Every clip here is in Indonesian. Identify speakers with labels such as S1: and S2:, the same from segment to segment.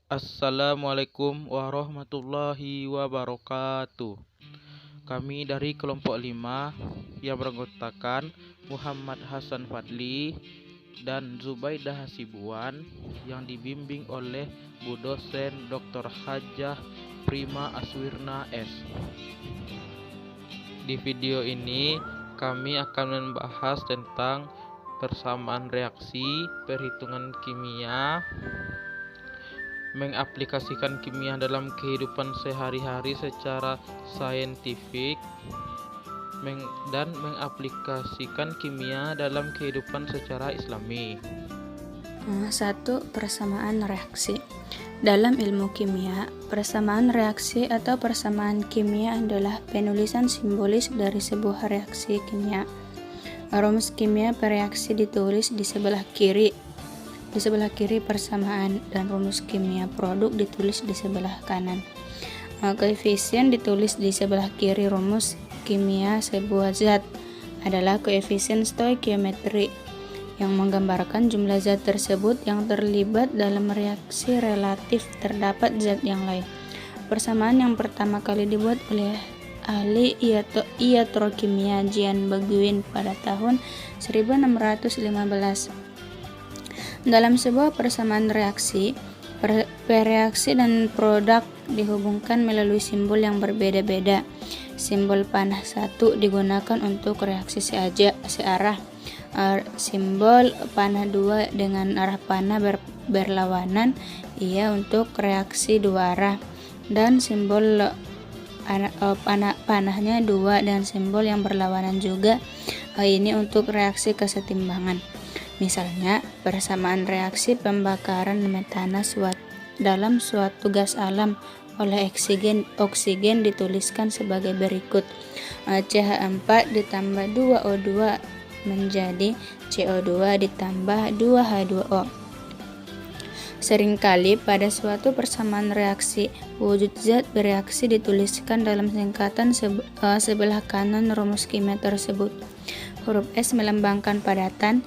S1: Assalamualaikum warahmatullahi wabarakatuh. Kami dari kelompok 5 yang beranggotakan Muhammad Hasan Fadli dan Zubaidah Hasibuan yang dibimbing oleh Bu Dosen Dr. Hajah Prima Aswirna S. Di video ini kami akan membahas tentang persamaan reaksi, perhitungan kimia, mengaplikasikan kimia dalam kehidupan sehari-hari secara saintifik, dan mengaplikasikan kimia dalam kehidupan secara islami.
S2: 1. Persamaan reaksi. Dalam ilmu kimia, persamaan reaksi atau persamaan kimia adalah penulisan simbolis dari sebuah reaksi kimia. Rumus kimia per reaksi ditulis di sebelah kiri persamaan, dan rumus kimia produk ditulis di sebelah kanan. Koefisien ditulis di sebelah kiri. Rumus kimia sebuah zat adalah koefisien stoikiometri yang menggambarkan jumlah zat tersebut yang terlibat dalam reaksi relatif terdapat zat yang lain. Persamaan yang pertama kali dibuat oleh ahli iatrokimia Jean Beguin pada tahun 1615. Dalam sebuah persamaan reaksi, reaksi dan produk dihubungkan melalui simbol yang berbeda-beda. Simbol panah 1 digunakan untuk reaksi searah, simbol panah 2 dengan arah panah berlawanan untuk reaksi dua arah, dan simbol panahnya 2 dan simbol yang berlawanan juga ini untuk reaksi kesetimbangan. Misalnya, persamaan reaksi pembakaran metana dalam suatu gas alam oleh oksigen dituliskan sebagai berikut. CH4 ditambah 2O2 menjadi CO2 ditambah 2H2O. Seringkali pada suatu persamaan reaksi, wujud zat bereaksi dituliskan dalam singkatan sebelah kanan rumus kimia tersebut. Huruf S melambangkan padatan,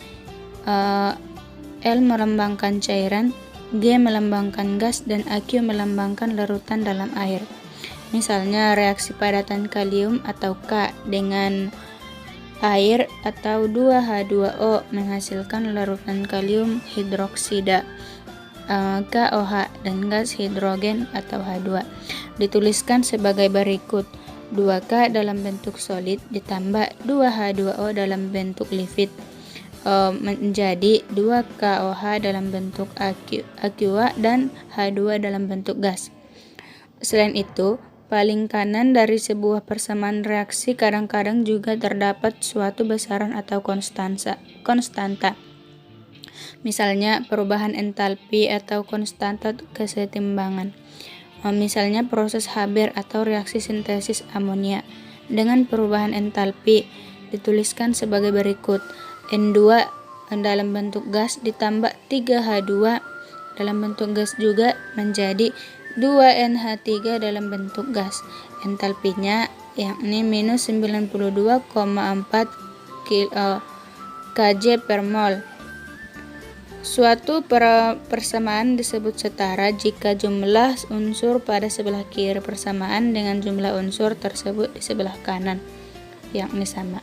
S2: L melambangkan cairan, G melambangkan gas, dan AQ melambangkan larutan dalam air. Misalnya reaksi padatan kalium atau K dengan air atau 2H2O menghasilkan larutan kalium hidroksida KOH dan gas hidrogen atau H2 dituliskan sebagai berikut: 2K dalam bentuk solid ditambah 2H2O dalam bentuk liquid menjadi 2KOH dalam bentuk aqua dan H2 dalam bentuk gas. Selain itu, paling kanan dari sebuah persamaan reaksi kadang-kadang juga terdapat suatu besaran atau konstanta. Misalnya perubahan entalpi atau konstanta kesetimbangan. Misalnya proses Haber atau reaksi sintesis amonia dengan perubahan entalpi dituliskan sebagai berikut: N2 dalam bentuk gas ditambah 3H2 dalam bentuk gas juga menjadi 2NH3 dalam bentuk gas. Entalpinya yakni minus 92,4 kJ per mol. Suatu persamaan disebut setara jika jumlah unsur pada sebelah kiri persamaan dengan jumlah unsur tersebut di sebelah kanan yakni sama.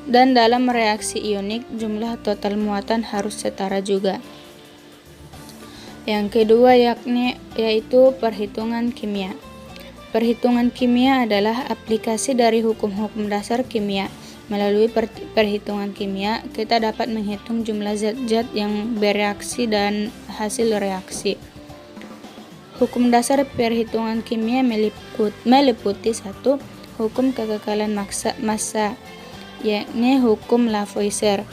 S2: Dan dalam reaksi ionik, jumlah total muatan harus setara juga. Yang kedua yaitu perhitungan kimia. Perhitungan kimia adalah aplikasi dari hukum-hukum dasar kimia. Melalui perhitungan kimia, kita dapat menghitung jumlah zat-zat yang bereaksi dan hasil reaksi. Hukum dasar perhitungan kimia meliputi 1. Hukum kekekalan massa, yakni hukum Lavoisier.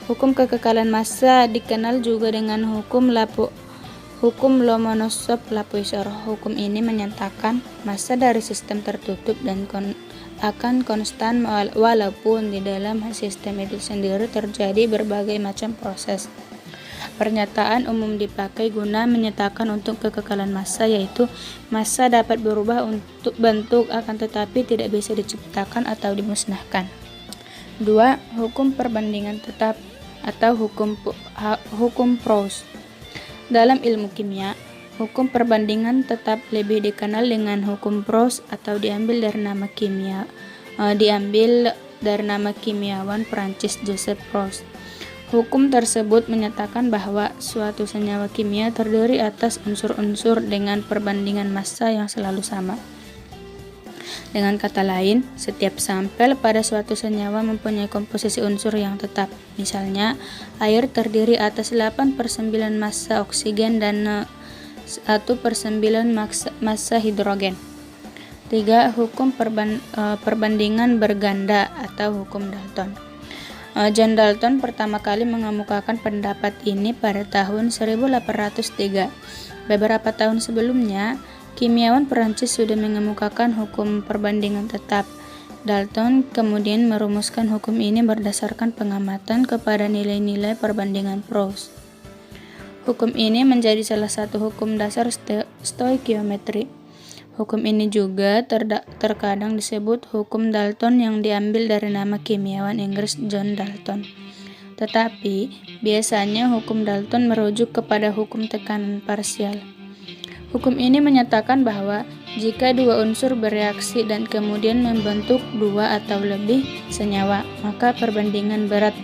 S2: Hukum kekekalan massa dikenal juga dengan hukum Lomonosov-Lavoisier. Hukum ini menyatakan massa dari sistem tertutup dan akan konstan walaupun di dalam sistem itu sendiri terjadi berbagai macam proses. Pernyataan umum dipakai guna menyatakan untuk kekekalan massa, yaitu massa dapat berubah untuk bentuk akan tetapi tidak bisa diciptakan atau dimusnahkan. 2. Hukum perbandingan tetap atau hukum Proust. Dalam ilmu kimia, Hukum perbandingan tetap lebih dikenal dengan hukum Proust atau diambil dari nama kimiawan Prancis Joseph Proust. Hukum tersebut menyatakan bahwa suatu senyawa kimia terdiri atas unsur-unsur dengan perbandingan massa yang selalu sama. Dengan kata lain, setiap sampel pada suatu senyawa mempunyai komposisi unsur yang tetap. Misalnya, air terdiri atas 8/9 massa oksigen dan 1/9 massa hidrogen. 3. Hukum perbandingan berganda atau hukum Dalton. John Dalton pertama kali mengemukakan pendapat ini pada tahun 1803. Beberapa tahun sebelumnya, kimiawan Perancis sudah mengemukakan hukum perbandingan tetap. Dalton kemudian merumuskan hukum ini berdasarkan pengamatan kepada nilai-nilai perbandingan Proust. Hukum ini menjadi salah satu hukum dasar stoikiometri. Hukum ini juga terkadang disebut hukum Dalton yang diambil dari nama kimiawan Inggris John Dalton. Tetapi, biasanya hukum Dalton merujuk kepada hukum tekanan parsial. Hukum ini menyatakan bahwa jika dua unsur bereaksi dan kemudian membentuk dua atau lebih senyawa, maka perbandingan berat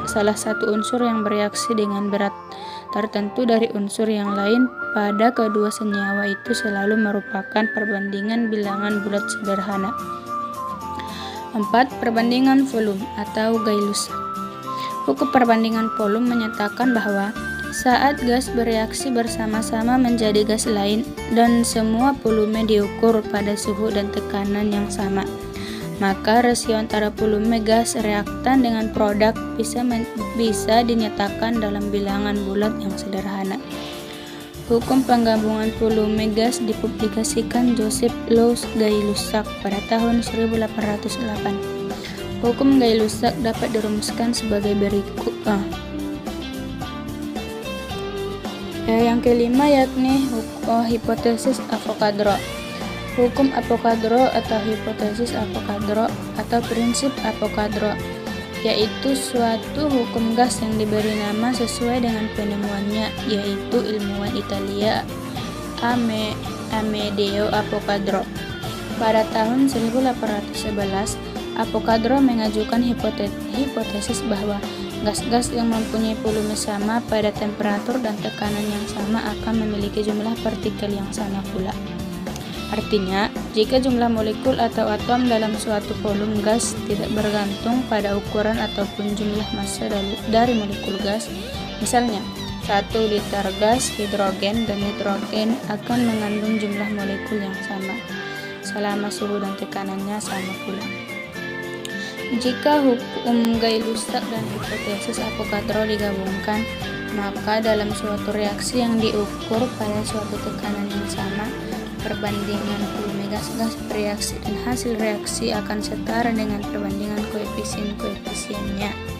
S2: salah satu unsur yang bereaksi dengan berat tertentu dari unsur yang lain pada kedua senyawa itu selalu merupakan perbandingan bilangan bulat sederhana. 4. Perbandingan volume atau Gay-Lussac. Hukum perbandingan volume menyatakan bahwa saat gas bereaksi bersama-sama menjadi gas lain dan semua volume diukur pada suhu dan tekanan yang sama, maka rasio antara volume gas reaktan dengan produk bisa dinyatakan dalam bilangan bulat yang sederhana. Hukum penggabungan volume gas dipublikasikan Joseph Louis Gay-Lussac pada tahun 1808. Hukum Gay-Lussac dapat dirumuskan sebagai berikut. Yang kelima yakni hipotesis Avogadro. Hukum Avogadro atau hipotesis Avogadro atau prinsip Avogadro yaitu suatu hukum gas yang diberi nama sesuai dengan penemuannya, yaitu ilmuwan Italia Amedeo Avogadro. Pada tahun 1811, Avogadro mengajukan hipotesis bahwa gas-gas yang mempunyai volume sama pada temperatur dan tekanan yang sama akan memiliki jumlah partikel yang sama pula. Artinya, jika jumlah molekul atau atom dalam suatu volume gas tidak bergantung pada ukuran ataupun jumlah massa dari molekul gas, misalnya 1 liter gas hidrogen dan nitrogen akan mengandung jumlah molekul yang sama, selama suhu dan tekanannya sama pula. Jika hukum Gay-Lussac dan hipotesis Avogadro digabungkan, maka dalam suatu reaksi yang diukur pada suatu tekanan yang sama, perbandingan volume gas-gas bereaksi dan hasil reaksi akan setara dengan perbandingan koefisien-koefisiennya.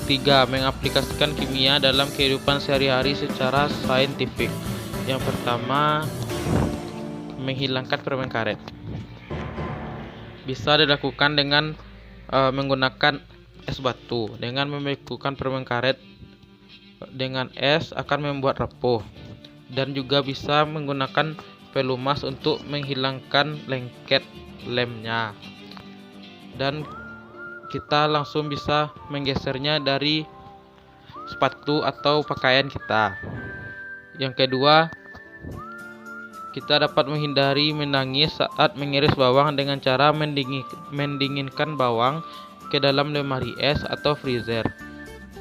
S1: Tiga, mengaplikasikan kimia dalam kehidupan sehari-hari secara saintifik. Yang pertama, menghilangkan permen karet. Bisa dilakukan dengan menggunakan es batu. Dengan membekukan permen karet dengan es akan membuat rapuh. Dan juga bisa menggunakan pelumas untuk menghilangkan lengket lemnya. Dan kita langsung bisa menggesernya dari sepatu atau pakaian kita. Yang kedua, kita dapat menghindari menangis saat mengiris bawang dengan cara mendinginkan bawang ke dalam lemari es atau freezer.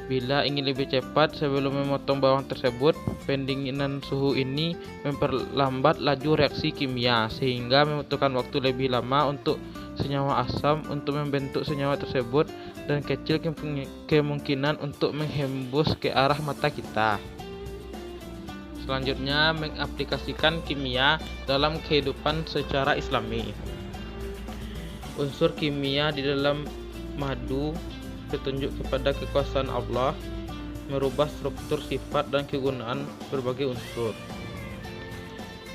S1: Bila ingin lebih cepat sebelum memotong bawang tersebut, pendinginan suhu ini memperlambat laju reaksi kimia sehingga membutuhkan waktu lebih lama untuk senyawa asam untuk membentuk senyawa tersebut dan kecil kemungkinan untuk menghembus ke arah mata kita. Selanjutnya, mengaplikasikan kimia dalam kehidupan secara islami. Unsur kimia di dalam madu petunjuk kepada kekuasaan Allah, merubah struktur sifat dan kegunaan berbagai unsur.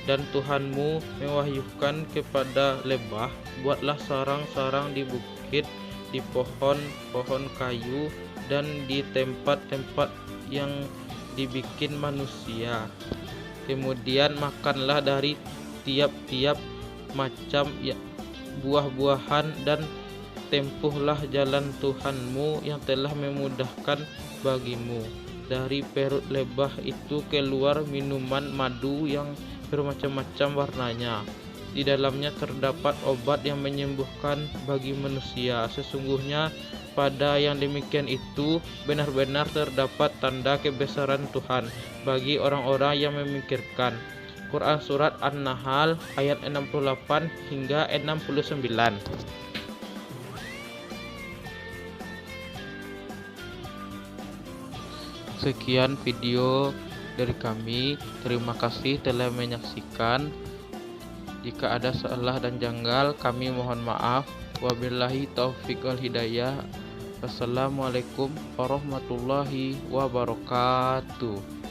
S1: Dan Tuhanmu mewahyukan kepada lebah, buatlah sarang-sarang di bukit, di pohon-pohon kayu, dan di tempat-tempat yang dibikin manusia. Kemudian makanlah dari tiap-tiap macam buah-buahan dan tempuhlah jalan Tuhanmu yang telah memudahkan bagimu. Dari perut lebah itu keluar minuman madu yang bermacam-macam warnanya. Di dalamnya terdapat obat yang menyembuhkan bagi manusia. Sesungguhnya pada yang demikian itu benar-benar terdapat tanda kebesaran Tuhan bagi orang-orang yang memikirkan. Quran Surat An-Nahl ayat 68 hingga 69. Sekian video dari kami. Terima kasih telah menyaksikan. Jika ada salah dan janggal, kami mohon maaf. Wabillahi taufiq wal hidayah. Wassalamualaikum warahmatullahi wabarakatuh.